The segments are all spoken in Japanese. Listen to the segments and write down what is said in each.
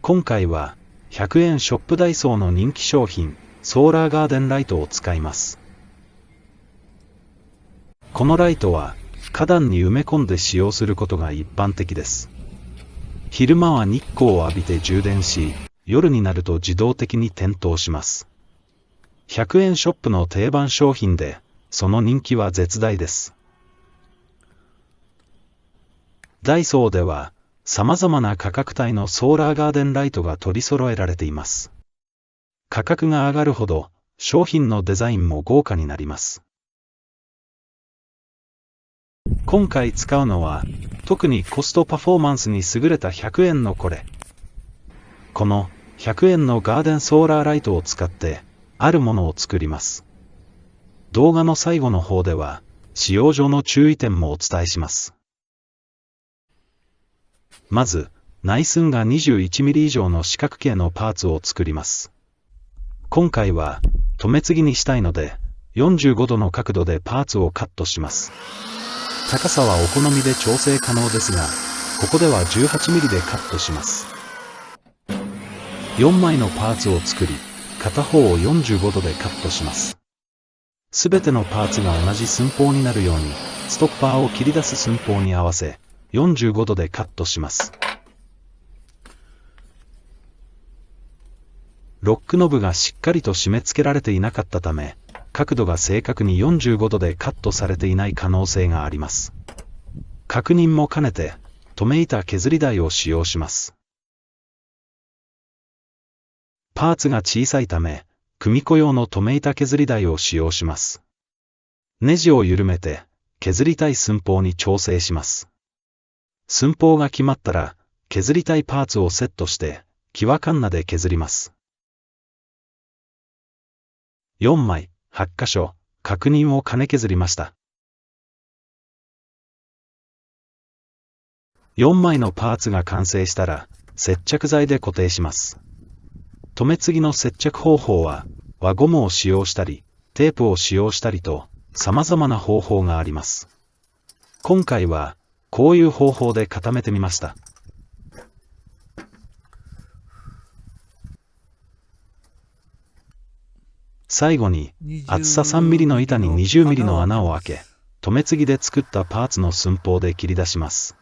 今回は100円ショップダイソーの人気商品ソーラーガーデンライトを使います。このライトは花壇に埋め込んで使用することが一般的です。昼間は日光を浴びて充電し、夜になると自動的に点灯します。100円ショップの定番商品で、その人気は絶大です。ダイソーでは、様々な価格帯のソーラーガーデンライトが取り揃えられています。価格が上がるほど、商品のデザインも豪華になります。今回使うのは、特にコストパフォーマンスに優れた100円のこれ。この100円のガーデンソーラーライトを使って、あるものを作ります。動画の最後の方では、使用上の注意点もお伝えします。まず、内寸が 21mm 以上の四角形のパーツを作ります。今回は、留め継ぎにしたいので、45度の角度でパーツをカットします。高さはお好みで調整可能ですが、ここでは 18mm でカットします。4枚のパーツを作り、片方を45度でカットします。すべてのパーツが同じ寸法になるように、ストッパーを切り出す寸法に合わせ、45度でカットします。ロックノブがしっかりと締め付けられていなかったため、角度が正確に45度でカットされていない可能性があります。確認も兼ねて、留め板削り台を使用します。パーツが小さいため、組子用の留め板削り台を使用します。ネジを緩めて、削りたい寸法に調整します。寸法が決まったら、削りたいパーツをセットして、キワカンナで削ります。4枚、8箇所、確認を兼ね削りました。4枚のパーツが完成したら、接着剤で固定します。留め継ぎの接着方法は、輪ゴムを使用したり、テープを使用したりと、様々な方法があります。今回は、こういう方法で固めてみました。最後に、厚さ 3mm の板に 20mm の穴を開け、留め継ぎで作ったパーツの寸法で切り出します。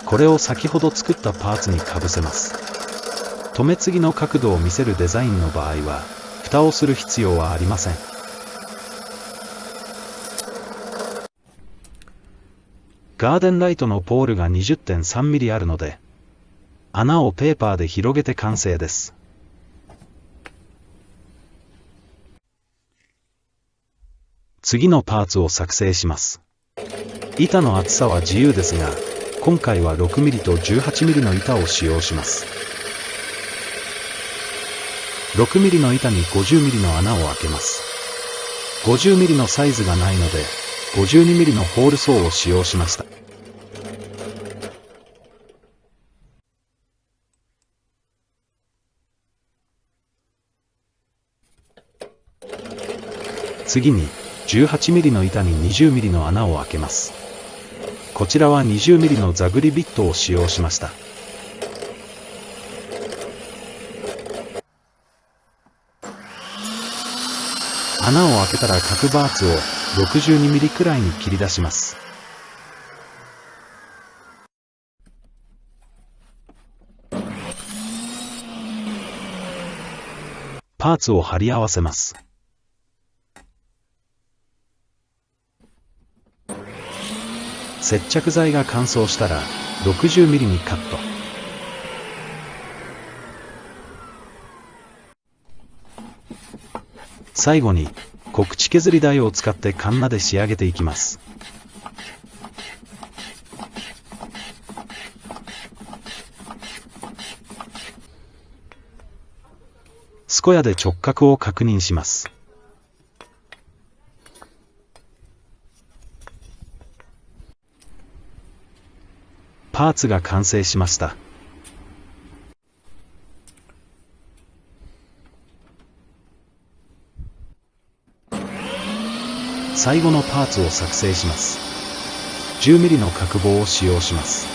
これを先ほど作ったパーツにかぶせます。留め継ぎの角度を見せるデザインの場合は、蓋をする必要はありません。ガーデンライトのポールが 20.3mm あるので、穴をペーパーで広げて完成です。次のパーツを作成します。板の厚さは自由ですが、今回は 6mm と 18mm の板を使用します。6mm の板に 50mm の穴を開けます。50mm のサイズがないので、52mm のホールソーを使用しました。次に、18mm の板に 20mm の穴を開けます。こちらは 20mm のザグリビットを使用しました。穴を開けたら各パーツを 62mm くらいに切り出します。パーツを貼り合わせます。接着剤が乾燥したら 60mm にカット。最後に小口削り台を使ってカンナで仕上げていきます。スコヤで直角を確認します。パーツが完成しました。最後のパーツを作成します。10mm の角棒を使用します。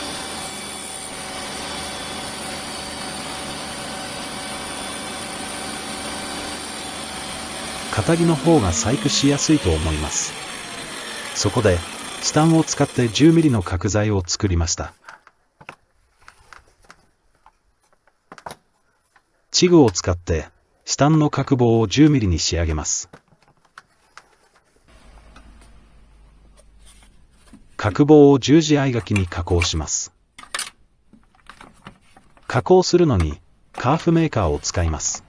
肩木の方が細工しやすいと思います。そこで、チタンを使って 10mm の角材を作りました。チグを使って、チタンの角棒を 10mm に仕上げます。角棒を十字合書きに加工します。加工するのに、カーフメーカーを使います。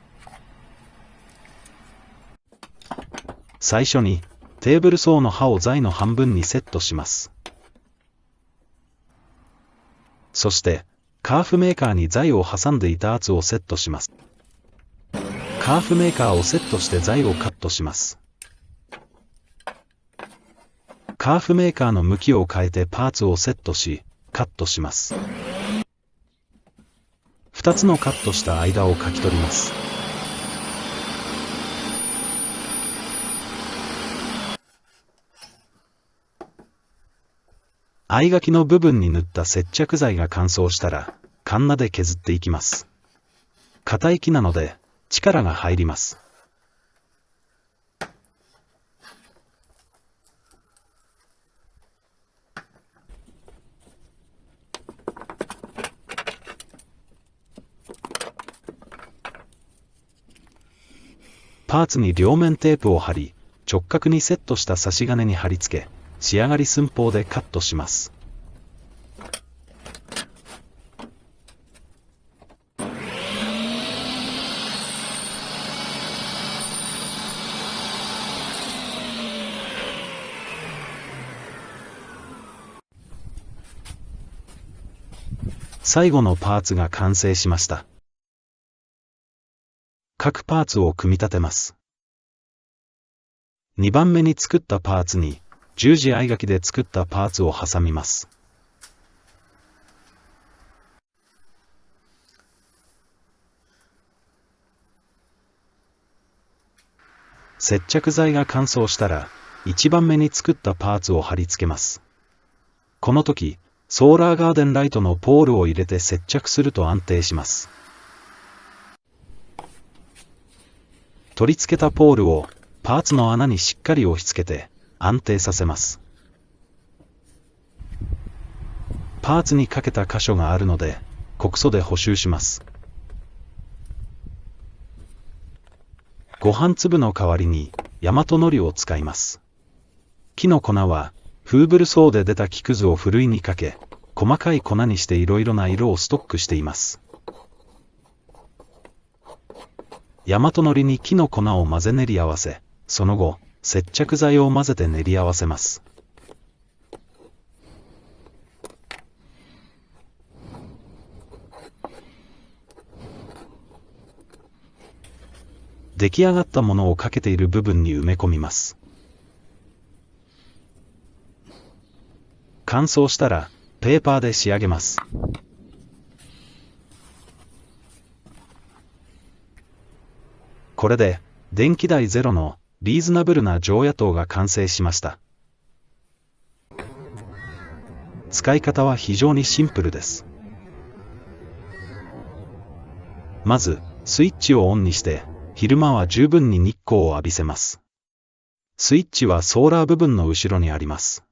最初に、テーブルソーの刃を材の半分にセットします。そして、カーフメーカーに材を挟んでいた圧をセットします。カーフメーカーをセットして材をカットします。カーフメーカーの向きを変えてパーツをセットし、カットします。2つのカットした間をかき取ります。合書きの部分に塗った接着剤が乾燥したら、カンナで削っていきます。硬い木なので、力が入ります。パーツに両面テープを貼り、直角にセットした差し金に貼り付け、仕上がり寸法でカットします。最後のパーツが完成しました。各パーツを組み立てます。2番目に作ったパーツに、十字合書きで作ったパーツを挟みます。接着剤が乾燥したら、1番目に作ったパーツを貼り付けます。この時、ソーラーガーデンライトのポールを入れて接着すると安定します。取り付けたポールをパーツの穴にしっかり押し付けて安定させます。パーツにかけた箇所があるので、コクソで補修します。ご飯粒の代わりに大和のりを使います。木の粉はフーブルソーで出た木くずをふるいにかけ、細かい粉にしていろいろな色をストックしています。大和のりに木の粉を混ぜ練り合わせ、その後、接着剤を混ぜて練り合わせます。出来上がったものをかけている部分に埋め込みます。乾燥したら、ペーパーで仕上げます。これで、電気代ゼロのリーズナブルな常夜灯が完成しました。使い方は非常にシンプルです。まず、スイッチをオンにして、昼間は十分に日光を浴びせます。スイッチはソーラー部分の後ろにあります。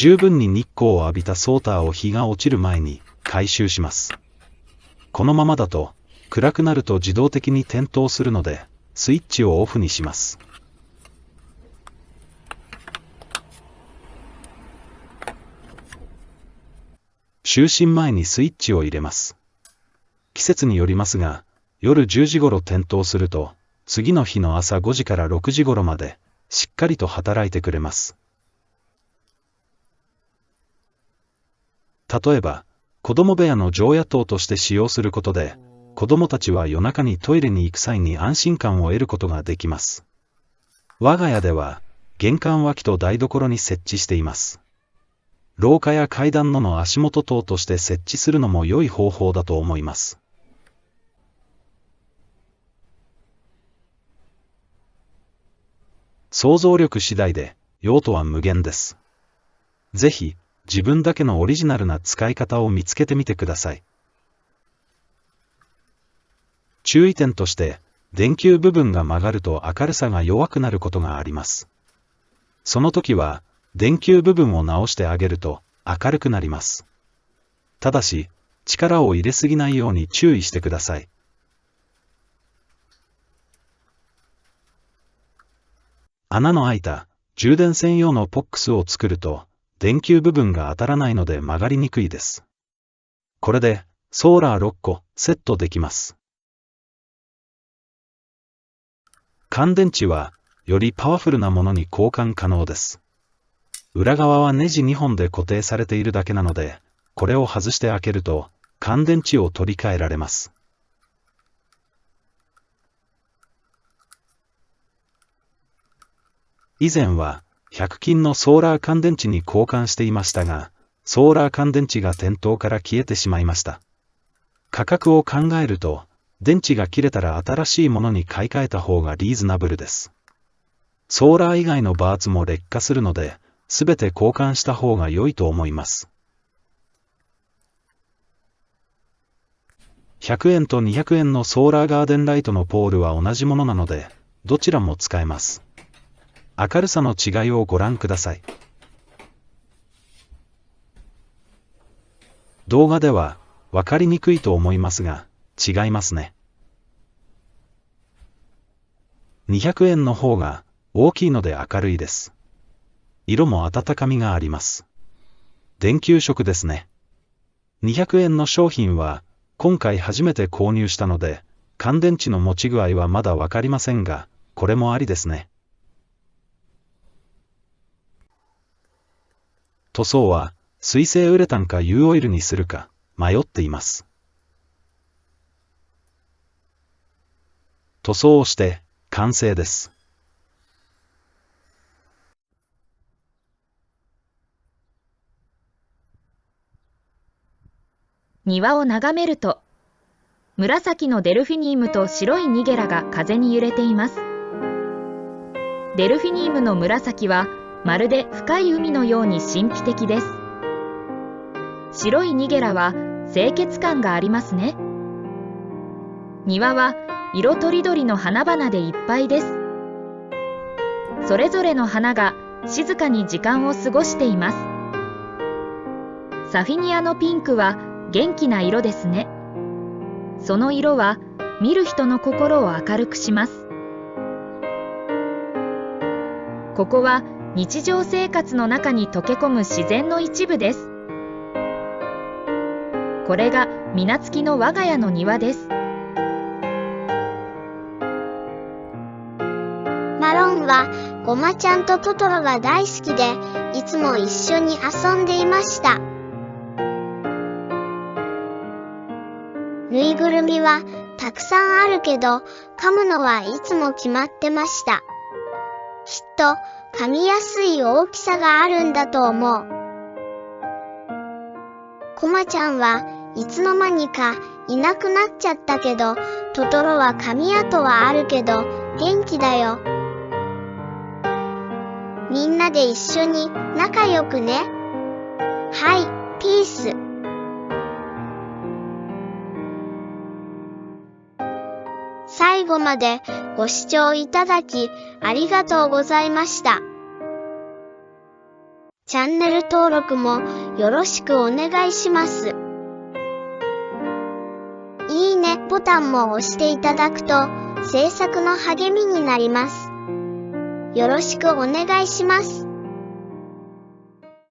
十分に日光を浴びたソーターを日が落ちる前に回収します。このままだと暗くなると自動的に点灯するのでスイッチをオフにします。就寝前にスイッチを入れます。季節によりますが、夜10時頃点灯すると次の日の朝5時から6時頃までしっかりと働いてくれます。例えば、子供部屋の常夜灯として使用することで、子供たちは夜中にトイレに行く際に安心感を得ることができます。我が家では、玄関脇と台所に設置しています。廊下や階段の足元灯として設置するのも良い方法だと思います。想像力次第で、用途は無限です。ぜひ、自分だけのオリジナルな使い方を見つけてみてください。注意点として、電球部分が曲がると明るさが弱くなることがあります。その時は、電球部分を直してあげると明るくなります。ただし、力を入れすぎないように注意してください。穴の開いた充電専用のポックスを作ると、電球部分が当たらないので曲がりにくいです。これで、ソーラー6個セットできます。乾電池は、よりパワフルなものに交換可能です。裏側はネジ2本で固定されているだけなので、これを外して開けると、乾電池を取り替えられます。以前は、100均のソーラー乾電池に交換していましたが、ソーラー乾電池が店頭から消えてしまいました。価格を考えると、電池が切れたら新しいものに買い替えた方がリーズナブルです。ソーラー以外のバーツも劣化するので、すべて交換した方が良いと思います。100円と200円のソーラーガーデンライトのポールは同じものなので、どちらも使えます。明るさの違いをご覧ください。動画では分かりにくいと思いますが、違いますね。200円の方が大きいので明るいです。色も温かみがあります。電球色ですね。200円の商品は今回初めて購入したので、乾電池の持ち具合はまだわかりませんが、これもありですね。塗装は水性ウレタンか U オイルにするか迷っています。塗装をして完成です。庭を眺めると、紫のデルフィニウムと白いニゲラが風に揺れています。デルフィニウムの紫はまるで深い海のように神秘的です。白いニゲラは清潔感がありますね。庭は色とりどりの花々でいっぱいです。それぞれの花が静かに時間を過ごしています。サフィニアのピンクは元気な色ですね。その色は見る人の心を明るくします。ここは日常生活の中に溶け込む自然の一部です。これがみなつきの我が家の庭です。マロンはゴマちゃんとトトロが大好きで、いつも一緒に遊んでいました。ぬいぐるみはたくさんあるけど、噛むのはいつも決まってました。きっと噛みやすい大きさがあるんだと思う。コマちゃんはいつの間にかいなくなっちゃったけど、トトロは噛み跡はあるけど元気だよ。みんなで一緒に仲良くね。はい、ピース。最後までご視聴いただきありがとうございました。チャンネル登録もよろしくお願いします。いいねボタンも押していただくと制作の励みになります。よろしくお願いします。